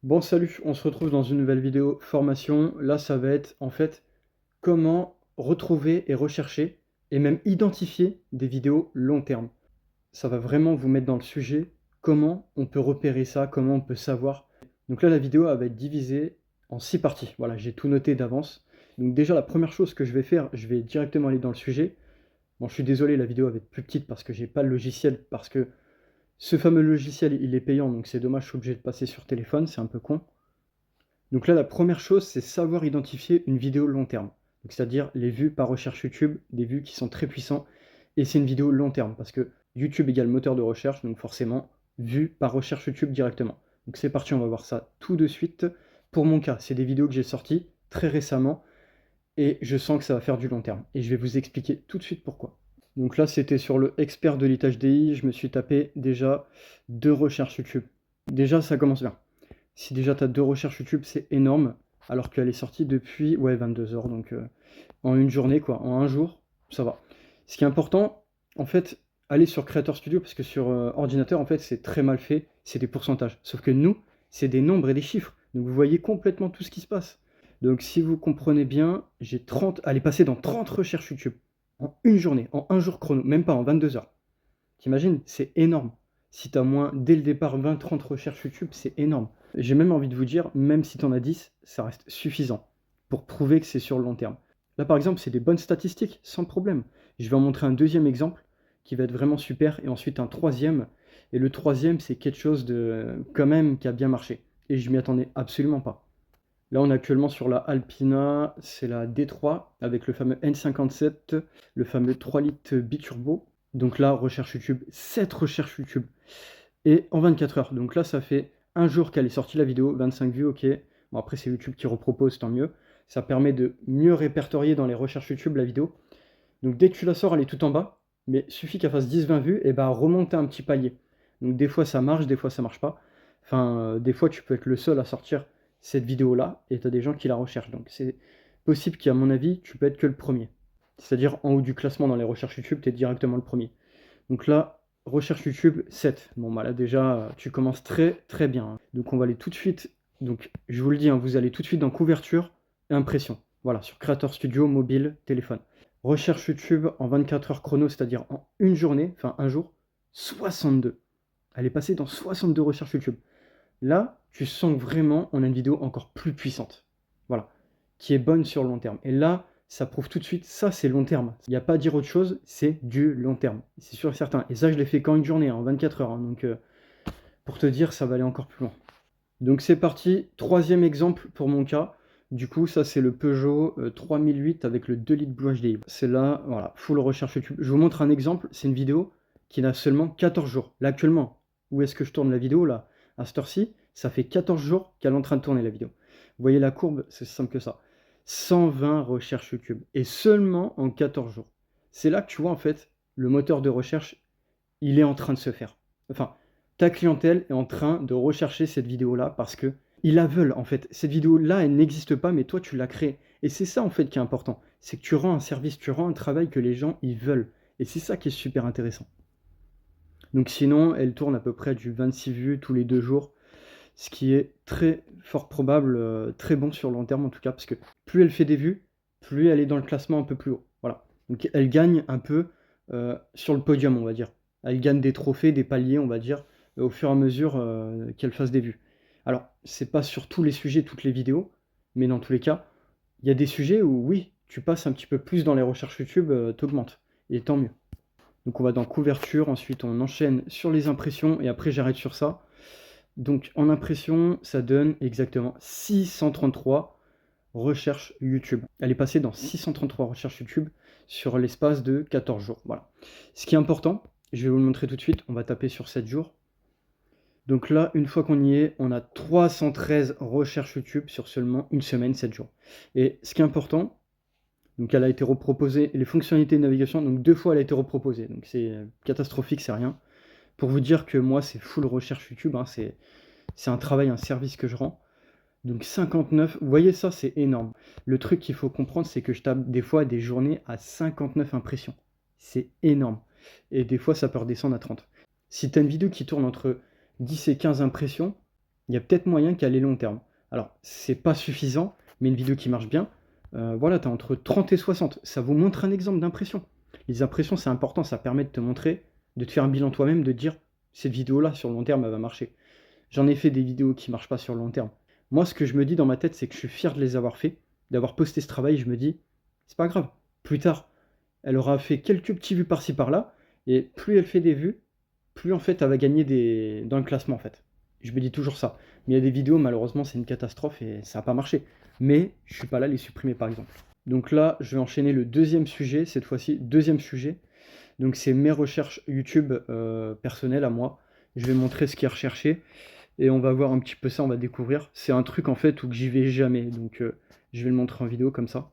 Bon salut, on se retrouve dans une nouvelle vidéo formation. Là, ça va être en fait comment retrouver et rechercher et même identifier des vidéos long terme. Ça va vraiment vous mettre dans le sujet, comment on peut repérer ça, comment on peut savoir. Donc là, la vidéo elle va être divisée en 6 parties. Voilà, j'ai tout noté d'avance. Donc déjà, la première chose que je vais faire, je vais directement aller dans le sujet. Bon, je suis désolé, la vidéo va être plus petite parce que j'ai pas le logiciel, parce que ce fameux logiciel, il est payant, donc c'est dommage, je suis obligé de passer sur téléphone, c'est un peu con. Donc là, la première chose, c'est savoir identifier une vidéo long terme. Donc c'est-à-dire les vues par recherche YouTube, des vues qui sont très puissants, et c'est une vidéo long terme, parce que YouTube égale moteur de recherche, donc forcément, vue par recherche YouTube directement. Donc c'est parti, on va voir ça tout de suite. Pour mon cas, c'est des vidéos que j'ai sorties très récemment, et je sens que ça va faire du long terme. Et je vais vous expliquer tout de suite pourquoi. Donc là, c'était sur le expert de l'ITHDI, je me suis tapé déjà 2 recherches YouTube. Déjà, ça commence bien. Si déjà tu as 2 recherches YouTube, c'est énorme, alors qu'elle est sortie depuis, ouais, 22 heures, donc en une journée, quoi, en un jour, ça va. Ce qui est important, en fait, aller sur Creator Studio, parce que sur ordinateur, en fait, c'est très mal fait, c'est des pourcentages. Sauf que nous, c'est des nombres et des chiffres, donc vous voyez complètement tout ce qui se passe. Donc si vous comprenez bien, j'ai 30, elle est passée dans 30 recherches YouTube, en une journée, en un jour chrono, même pas en 22 heures. T'imagines? C'est énorme. Si tu as moins, dès le départ, 20-30 recherches YouTube, c'est énorme. J'ai même envie de vous dire, même si tu en as 10, ça reste suffisant pour prouver que c'est sur le long terme. Là, par exemple, c'est des bonnes statistiques, sans problème. Je vais en montrer un deuxième exemple qui va être vraiment super, et ensuite un troisième. Et le troisième, c'est quelque chose de quand même qui a bien marché. Et je m'y attendais absolument pas. Là, on est actuellement sur la Alpina, c'est la D3 avec le fameux N57, le fameux 3 litres biturbo. Donc là, recherche YouTube, 7 recherches YouTube. Et en 24 heures. Donc là, ça fait un jour qu'elle est sortie la vidéo, 25 vues, ok. Bon, après, c'est YouTube qui repropose, tant mieux. Ça permet de mieux répertorier dans les recherches YouTube la vidéo. Donc dès que tu la sors, elle est tout en bas. Mais suffit qu'elle fasse 10-20 vues, et bah remonter un petit palier. Donc des fois ça marche, des fois ça marche pas. Enfin, des fois tu peux être le seul à sortir cette vidéo-là, et tu as des gens qui la recherchent. Donc c'est possible qu'à mon avis, tu peux être que le premier. C'est-à-dire en haut du classement dans les recherches YouTube, tu es directement le premier. Donc là, recherche YouTube 7. Bon bah là déjà, tu commences très très bien, hein. Donc on va aller tout de suite, donc je vous le dis, hein, vous allez tout de suite dans couverture et impression. Voilà, sur Creator Studio, mobile, téléphone. Recherche YouTube en 24 heures chrono, c'est-à-dire en une journée, enfin un jour, 62. Elle est passée dans 62 recherches YouTube. Là, tu sens que vraiment, on a une vidéo encore plus puissante. Voilà. Qui est bonne sur le long terme. Et là, ça prouve tout de suite, ça c'est long terme. Il n'y a pas à dire autre chose, c'est du long terme. C'est sûr et certain. Et ça, je l'ai fait qu'en une journée, hein, en 24 heures. Hein. Donc, pour te dire, ça va aller encore plus loin. Donc c'est parti, troisième exemple pour mon cas. Du coup, ça c'est le Peugeot 3008 avec le 2 litres Blue HDI. C'est là, voilà, full recherche YouTube. Je vous montre un exemple, c'est une vidéo qui n'a seulement 14 jours. Là actuellement, où est-ce que je tourne la vidéo là? À cette heure-ci, ça fait 14 jours qu'elle est en train de tourner la vidéo. Vous voyez la courbe, c'est simple que ça. 120 recherches YouTube, et seulement en 14 jours. C'est là que tu vois en fait, le moteur de recherche, il est en train de se faire. Enfin, ta clientèle est en train de rechercher cette vidéo-là parce que ils la veulent en fait. Cette vidéo-là, elle n'existe pas, mais toi, tu l'as créée. Et c'est ça en fait qui est important. C'est que tu rends un service, tu rends un travail que les gens, ils veulent. Et c'est ça qui est super intéressant. Donc sinon, elle tourne à peu près du 26 vues tous les 2 jours, ce qui est très fort probable, très bon sur le long terme en tout cas, parce que plus elle fait des vues, plus elle est dans le classement un peu plus haut. Voilà. Donc elle gagne un peu sur le podium, on va dire. Elle gagne des trophées, des paliers, on va dire, au fur et à mesure qu'elle fasse des vues. Alors, c'est pas sur tous les sujets, toutes les vidéos, mais dans tous les cas, il y a des sujets où oui, tu passes un petit peu plus dans les recherches YouTube, t'augmentes. Et tant mieux. Donc on va dans couverture, ensuite on enchaîne sur les impressions, et après j'arrête sur ça. Donc en impression, ça donne exactement 633 recherches YouTube. Elle est passée dans 633 recherches YouTube sur l'espace de 14 jours. Voilà. Ce qui est important, je vais vous le montrer tout de suite, on va taper sur 7 jours. Donc là, une fois qu'on y est, on a 313 recherches YouTube sur seulement une semaine, 7 jours. Et ce qui est important, donc elle a été reproposée, les fonctionnalités de navigation, donc 2 fois elle a été reproposée. Donc c'est catastrophique, c'est rien. Pour vous dire que moi, c'est full recherche YouTube, hein, c'est un travail, un service que je rends. Donc 59, vous voyez ça, c'est énorme. Le truc qu'il faut comprendre, c'est que je tape des fois des journées à 59 impressions. C'est énorme. Et des fois, ça peut redescendre à 30. Si tu as une vidéo qui tourne entre 10 et 15 impressions, il y a peut-être moyen qu'à les long terme. Alors, c'est pas suffisant, mais une vidéo qui marche bien, voilà, tu as entre 30 et 60. Ça vous montre un exemple d'impression. Les impressions, c'est important, ça permet de te montrer, de te faire un bilan toi-même, de te dire, cette vidéo-là, sur le long terme, elle va marcher. J'en ai fait des vidéos qui marchent pas sur le long terme. Moi, ce que je me dis dans ma tête, c'est que je suis fier de les avoir fait, d'avoir posté ce travail. Je me dis, c'est pas grave. Plus tard, elle aura fait quelques petits vues par-ci par-là, et plus elle fait des vues, plus en fait elle va gagner dans le classement en fait. Je me dis toujours ça. Mais il y a des vidéos, malheureusement, c'est une catastrophe et ça n'a pas marché. Mais je suis pas là à les supprimer par exemple. Donc là, je vais enchaîner le deuxième sujet, cette fois-ci, deuxième sujet. Donc c'est mes recherches YouTube personnelles à moi. Je vais montrer ce qui est recherché et on va voir un petit peu ça, on va découvrir. C'est un truc en fait où j'y vais jamais, donc je vais le montrer en vidéo comme ça.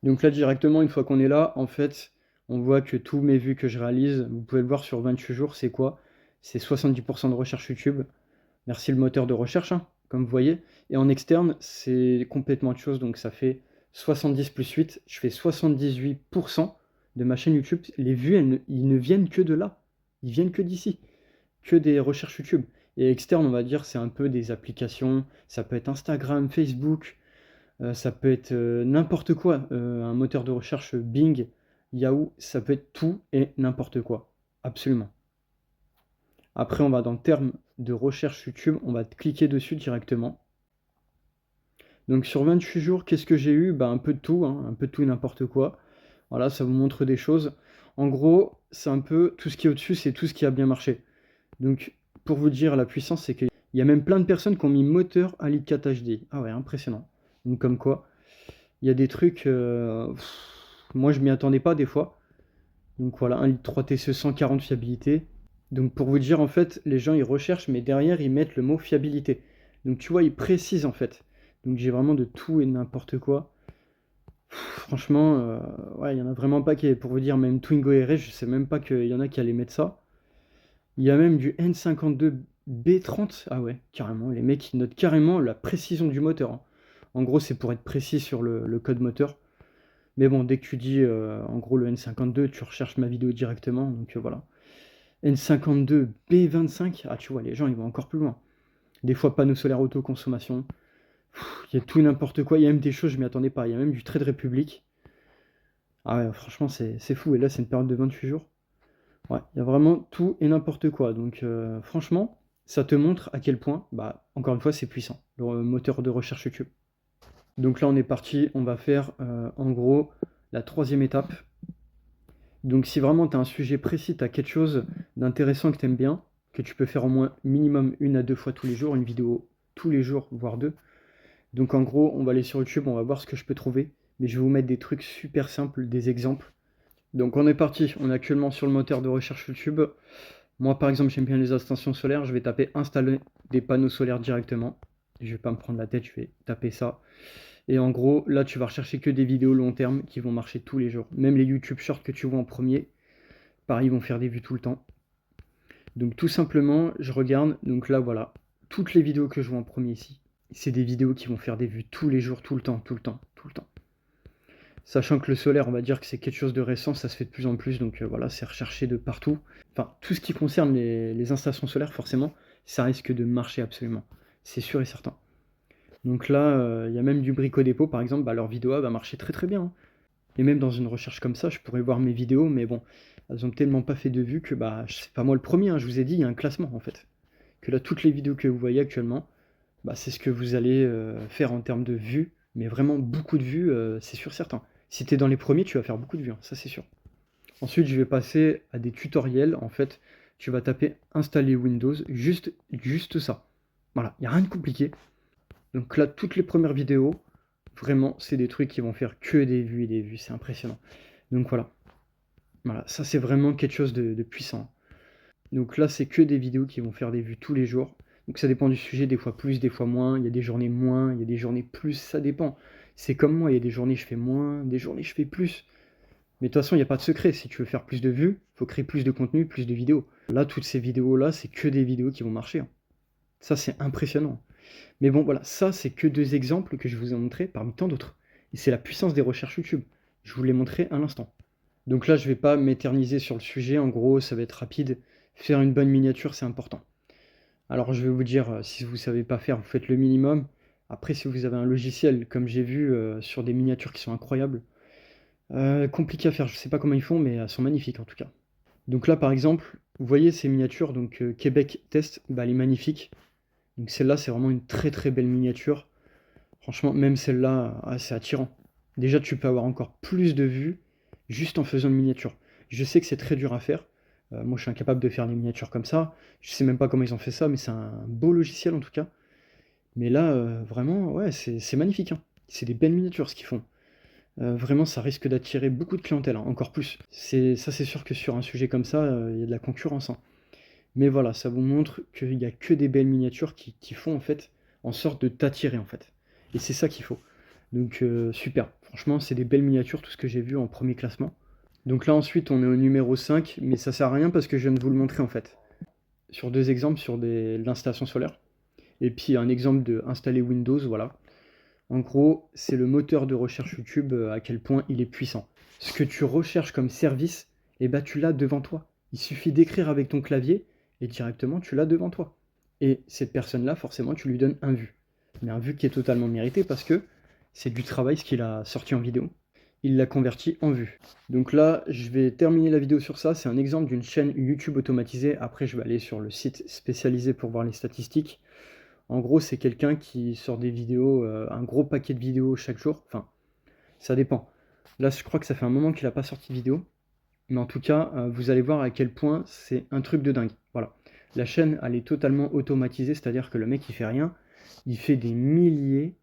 Donc là directement, une fois qu'on est là, en fait, on voit que tous mes vues que je réalise, vous pouvez le voir sur 28 jours, c'est quoi? C'est 70% de recherche YouTube. Merci le moteur de recherche, hein, comme vous voyez. Et en externe, c'est complètement autre chose, donc ça fait 70 plus 8, je fais 78% de ma chaîne YouTube. Les vues, ils ne viennent que de là, ils viennent que d'ici, que des recherches YouTube. Et externe, on va dire, c'est un peu des applications, ça peut être Instagram, Facebook, ça peut être n'importe quoi, un moteur de recherche Bing, Yahoo, ça peut être tout et n'importe quoi, absolument. Après, on va dans le terme de recherche YouTube, on va cliquer dessus directement. Donc sur 28 jours, qu'est-ce que j'ai eu? Bah, un peu de tout, hein, un peu de tout et n'importe quoi. Voilà, ça vous montre des choses. En gros, c'est un peu tout ce qui est au-dessus, c'est tout ce qui a bien marché. Donc, pour vous dire la puissance, c'est qu'il y a même plein de personnes qui ont mis moteur Ali 4 HD. Ah ouais, impressionnant. Donc comme quoi, il y a des trucs, moi je m'y attendais pas des fois. Donc voilà, 1 litre 3 TCE 140 fiabilité. Donc pour vous dire, en fait, les gens ils recherchent, mais derrière ils mettent le mot fiabilité. Donc tu vois, ils précisent en fait. Donc j'ai vraiment de tout et n'importe quoi. Franchement, ouais, il y en a vraiment pas qui, pour vous dire, même Twingo RS, je sais même pas qu'il y en a qui allaient mettre ça. Il y a même du N52 B30. Ah ouais, carrément. Les mecs, ils notent carrément la précision du moteur, hein. En gros, c'est pour être précis sur le code moteur. Mais bon, dès que tu dis, en gros, le N52, tu recherches ma vidéo directement. Donc voilà. N52 B25. Ah, tu vois, les gens, ils vont encore plus loin. Des fois, panneaux solaires autoconsommation. Il y a tout et n'importe quoi. Il y a même des choses, je m'y attendais pas. Il y a même du Trade Republic. Ah ouais, franchement, c'est fou. Et là, c'est une période de 28 jours. Ouais, il y a vraiment tout et n'importe quoi. Donc franchement, ça te montre à quel point, bah, encore une fois, c'est puissant, le moteur de recherche YouTube. Donc là, on est parti, on va faire en gros la troisième étape. Donc si vraiment tu as un sujet précis, tu as quelque chose d'intéressant que tu aimes bien, que tu peux faire au moins minimum 1 à 2 fois tous les jours, une vidéo tous les jours, voire 2. Donc en gros, on va aller sur YouTube, on va voir ce que je peux trouver. Mais je vais vous mettre des trucs super simples, des exemples. Donc on est parti, on est actuellement sur le moteur de recherche YouTube. Moi par exemple j'aime bien les extensions solaires, je vais taper installer des panneaux solaires directement. Je vais pas me prendre la tête, je vais taper ça. Et en gros là tu vas rechercher que des vidéos long terme qui vont marcher tous les jours. Même les YouTube Shorts que tu vois en premier, pareil ils vont faire des vues tout le temps. Donc tout simplement je regarde, donc là voilà, toutes les vidéos que je vois en premier ici, c'est des vidéos qui vont faire des vues tous les jours, tout le temps, tout le temps, tout le temps. Sachant que le solaire, on va dire que c'est quelque chose de récent, ça se fait de plus en plus, donc voilà, c'est recherché de partout. Enfin, tout ce qui concerne les installations solaires, forcément, ça risque de marcher absolument. C'est sûr et certain. Donc là, il y a même du Brico Dépôt, par exemple, bah, leur vidéo va marcher très très bien, hein. Et même dans une recherche comme ça, je pourrais voir mes vidéos, mais bon, elles ont tellement pas fait de vues que bah, c'est pas moi le premier, hein, je vous ai dit, il y a un classement en fait. Que là, toutes les vidéos que vous voyez actuellement, bah, c'est ce que vous allez faire en termes de vues, mais vraiment beaucoup de vues, c'est sûr certain. Si tu es dans les premiers, tu vas faire beaucoup de vues, hein, ça c'est sûr. Ensuite, je vais passer à des tutoriels. En fait, tu vas taper installer Windows, juste ça. Voilà, il n'y a rien de compliqué. Donc là, toutes les premières vidéos, vraiment, c'est des trucs qui vont faire que des vues et des vues, c'est impressionnant. Donc voilà. Voilà, ça c'est vraiment quelque chose de puissant. Donc là, c'est que des vidéos qui vont faire des vues tous les jours. Donc ça dépend du sujet, des fois plus, des fois moins. Il y a des journées moins, il y a des journées plus, ça dépend. C'est comme moi, il y a des journées je fais moins, des journées je fais plus. Mais de toute façon, il n'y a pas de secret. Si tu veux faire plus de vues, il faut créer plus de contenu, plus de vidéos. Là, toutes ces vidéos-là, c'est que des vidéos qui vont marcher, hein. Ça, c'est impressionnant. Mais bon, voilà, ça, c'est que 2 exemples que je vous ai montrés parmi tant d'autres. Et c'est la puissance des recherches YouTube. Je vous l'ai montré à l'instant. Donc là, je ne vais pas m'éterniser sur le sujet. En gros, ça va être rapide. Faire une bonne miniature, c'est important. Alors je vais vous dire, si vous savez pas faire, vous faites le minimum. Après, si vous avez un logiciel, comme j'ai vu, sur des miniatures qui sont incroyables, compliqué à faire, je sais pas comment ils font, mais elles sont magnifiques en tout cas. Donc là, par exemple, vous voyez ces miniatures, donc Québec Test, bah, elle est magnifique. Donc celle-là, c'est vraiment une très très belle miniature. Franchement, même celle-là, ah, c'est attirant. Déjà, tu peux avoir encore plus de vues juste en faisant une miniature. Je sais que c'est très dur à faire. Moi, je suis incapable de faire des miniatures comme ça. Je sais même pas comment ils ont fait ça, mais c'est un beau logiciel en tout cas. Mais là, vraiment, ouais, c'est magnifique, hein. C'est des belles miniatures ce qu'ils font. Vraiment, ça risque d'attirer beaucoup de clientèle, hein, encore plus. C'est sûr que sur un sujet comme ça, il y a de la concurrence, hein. Mais voilà, ça vous montre qu'il y a que des belles miniatures qui font en fait en sorte de t'attirer en fait. Et c'est ça qu'il faut. Donc super. Franchement, c'est des belles miniatures, tout ce que j'ai vu en premier classement. Donc là ensuite, on est au numéro 5, mais ça sert à rien parce que je viens de vous le montrer en fait. Sur deux exemples sur l'installation solaire. Et puis un exemple de installer Windows, voilà. En gros, c'est le moteur de recherche YouTube, à quel point il est puissant. Ce que tu recherches comme service, eh ben, tu l'as devant toi. Il suffit d'écrire avec ton clavier et directement tu l'as devant toi. Et cette personne-là, forcément, tu lui donnes un vu. Mais un vu qui est totalement mérité parce que c'est du travail ce qu'il a sorti en vidéo. Il l'a converti en vue. Donc là, je vais terminer la vidéo sur ça. C'est un exemple d'une chaîne YouTube automatisée. Après, je vais aller sur le site spécialisé pour voir les statistiques. En gros, c'est quelqu'un qui sort des vidéos, un gros paquet de vidéos chaque jour. Enfin, ça dépend. Là, je crois que ça fait un moment qu'il n'a pas sorti de vidéo. Mais en tout cas, vous allez voir à quel point c'est un truc de dingue. Voilà. La chaîne, elle est totalement automatisée, c'est-à-dire que le mec, il fait rien. Il fait des milliers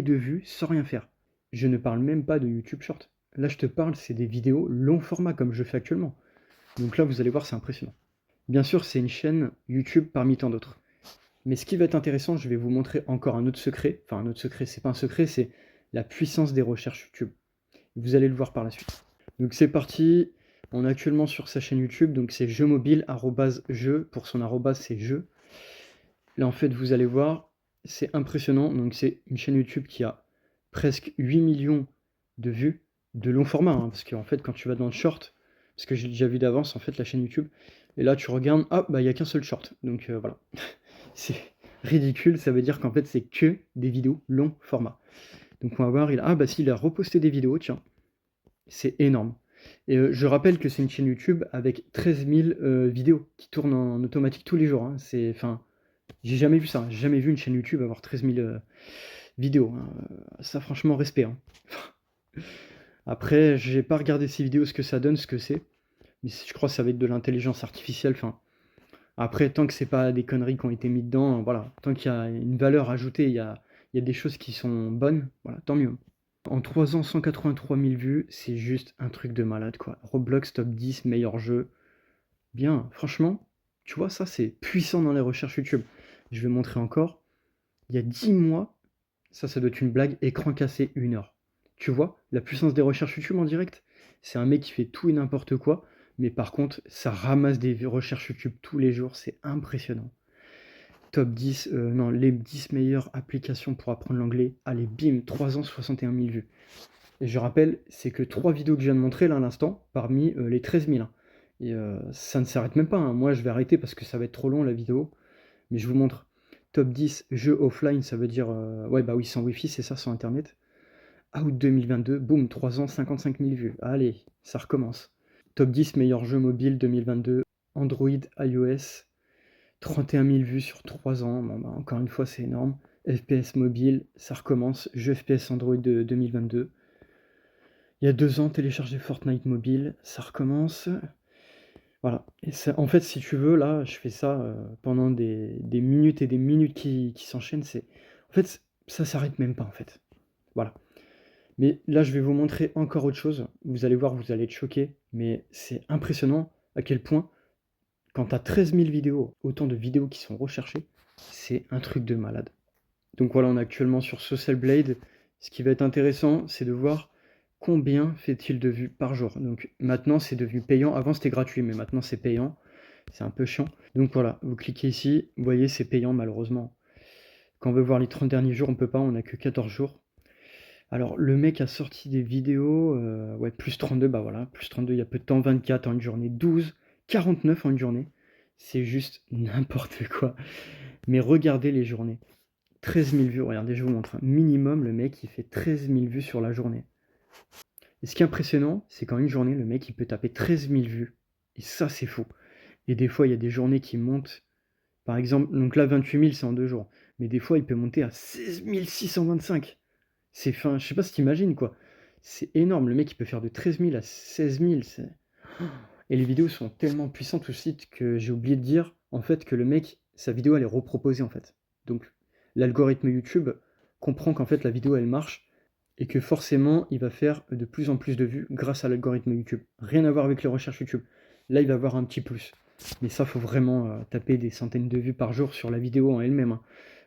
de vues sans rien faire. Je ne parle même pas de YouTube Short. Là, je te parle, c'est des vidéos long format comme je fais actuellement. Donc là, vous allez voir, c'est impressionnant. Bien sûr, c'est une chaîne YouTube parmi tant d'autres. Mais ce qui va être intéressant, je vais vous montrer encore un autre secret. Enfin, un autre secret, c'est pas un secret, c'est la puissance des recherches YouTube. Vous allez le voir par la suite. Donc c'est parti. On est actuellement sur sa chaîne YouTube, donc c'est jeu mobile, @jeu. Pour son arrobase, c'est jeu. Là, en fait, vous allez voir, c'est impressionnant. Donc c'est une chaîne YouTube qui a presque 8 millions de vues, de long format, hein, parce qu'en fait, quand tu vas dans le short, parce que j'ai déjà vu d'avance, en fait, la chaîne YouTube, et là, tu regardes, ah, bah, il n'y a qu'un seul short. Donc voilà. C'est ridicule, ça veut dire qu'en fait, c'est que des vidéos long format. Donc on va voir, ah bah si, il a reposté des vidéos, tiens. C'est énorme. Et je rappelle que c'est une chaîne YouTube avec 13 000 vidéos qui tournent en automatique tous les jours, hein. Enfin, j'ai jamais vu ça, hein. J'ai jamais vu une chaîne YouTube avoir 13 000 vidéos, hein. Ça, franchement, respect, hein. Après, j'ai pas regardé ces vidéos, ce que ça donne, ce que c'est. Mais je crois que ça va être de l'intelligence artificielle. Enfin, après, tant que c'est pas des conneries qui ont été mises dedans, voilà. Tant qu'il y a une valeur ajoutée, il y a des choses qui sont bonnes, voilà, tant mieux. En 3 ans, 183 000 vues, c'est juste un truc de malade, quoi. Roblox top 10, meilleur jeu. Bien, franchement, tu vois, ça, c'est puissant dans les recherches YouTube. Je vais montrer encore. Il y a 10 mois, ça doit être une blague, écran cassé 1 heure. Tu vois, la puissance des recherches YouTube en direct, c'est un mec qui fait tout et n'importe quoi, mais par contre, ça ramasse des recherches YouTube tous les jours, c'est impressionnant. Top 10, non, les 10 meilleures applications pour apprendre l'anglais. Allez, bim, 3 ans, 61 000 vues. Et je rappelle, c'est que 3 vidéos que je viens de montrer là à l'instant, parmi les 13 000, hein. Et ça ne s'arrête même pas, hein. Moi, je vais arrêter parce que ça va être trop long la vidéo. Mais je vous montre. Top 10 jeux offline, ça veut dire. Ouais, bah oui, sans Wi-Fi, c'est ça, sans Internet. Août 2022, boum, 3 ans, 55 000 vues. Allez, ça recommence. Top 10 meilleurs jeux mobiles 2022. Android, iOS, 31 000 vues sur 3 ans. Bon, bah, encore une fois, c'est énorme. FPS mobile, ça recommence. Jeu FPS Android de 2022. Il y a 2 ans, télécharger Fortnite mobile, ça recommence. Voilà. Et en fait, si tu veux, là, je fais ça pendant des minutes et des minutes qui s'enchaînent. En fait, ça s'arrête même pas, en fait. Voilà. Mais là, je vais vous montrer encore autre chose. Vous allez voir, vous allez être choqués. Mais c'est impressionnant à quel point, quand tu as 13 000 vidéos, autant de vidéos qui sont recherchées, c'est un truc de malade. Donc voilà, on est actuellement sur Social Blade. Ce qui va être intéressant, c'est de voir combien fait-il de vues par jour. Donc maintenant, c'est devenu payant. Avant, c'était gratuit, mais maintenant, c'est payant. C'est un peu chiant. Donc voilà, vous cliquez ici. Vous voyez, c'est payant, malheureusement. Quand on veut voir les 30 derniers jours, on peut pas. On n'a que 14 jours. Alors, le mec a sorti des vidéos. Ouais, plus 32, bah voilà. Plus 32 il y a peu de temps. 24 en une journée. 12, 49 en une journée. C'est juste n'importe quoi. Mais regardez les journées. 13 000 vues, regardez, je vous montre. Minimum, le mec, il fait 13 000 vues sur la journée. Et ce qui est impressionnant, c'est qu'en une journée, le mec, il peut taper 13 000 vues. Et ça, c'est fou. Et des fois, il y a des journées qui montent. Par exemple, donc là, 28 000, c'est en 2 jours. Mais des fois, il peut monter à 16 625. C'est fin, je sais pas si t'imagines, quoi. C'est énorme. Le mec, il peut faire de 13 000 à 16 000. Et les vidéos sont tellement puissantes aussi que j'ai oublié de dire, en fait, que le mec, sa vidéo, elle est reproposée, en fait. Donc, l'algorithme YouTube comprend qu'en fait, la vidéo, elle marche et que forcément, il va faire de plus en plus de vues grâce à l'algorithme YouTube. Rien à voir avec les recherches YouTube. Là, il va avoir un petit plus. Mais ça, faut vraiment taper des centaines de vues par jour sur la vidéo en elle-même, hein.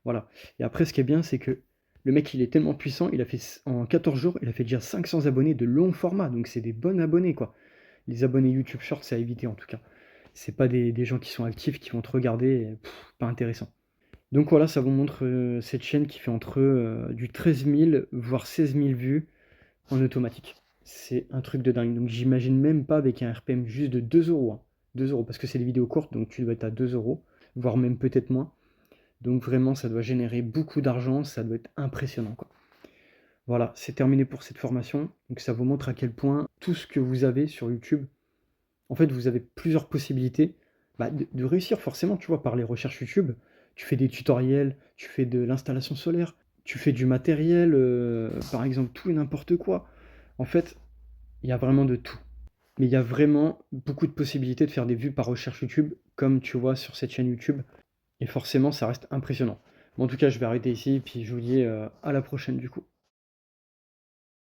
Voilà. Et après, ce qui est bien, c'est que le mec, il est tellement puissant, il a fait en 14 jours, il a fait déjà 500 abonnés de long format. Donc, c'est des bons abonnés, quoi. Les abonnés YouTube Short, c'est à éviter en tout cas. C'est pas des gens qui sont actifs, qui vont te regarder, pas intéressant. Donc voilà, ça vous montre cette chaîne qui fait entre du 13 000 voire 16 000 vues en automatique. C'est un truc de dingue. Donc j'imagine même pas avec un RPM juste de 2 euros, hein. 2 euros, parce que c'est des vidéos courtes, donc tu dois être à 2 euros, voire même peut-être moins. Donc vraiment, ça doit générer beaucoup d'argent, ça doit être impressionnant, quoi. Voilà, c'est terminé pour cette formation. Donc ça vous montre à quel point tout ce que vous avez sur YouTube, en fait, vous avez plusieurs possibilités de réussir forcément, tu vois, par les recherches YouTube. Tu fais des tutoriels, tu fais de l'installation solaire, tu fais du matériel, par exemple, tout et n'importe quoi. En fait, il y a vraiment de tout. Mais il y a vraiment beaucoup de possibilités de faire des vues par recherche YouTube, comme tu vois sur cette chaîne YouTube. Et forcément, ça reste impressionnant. Bon, en tout cas, je vais arrêter ici, puis je vous dis à la prochaine du coup.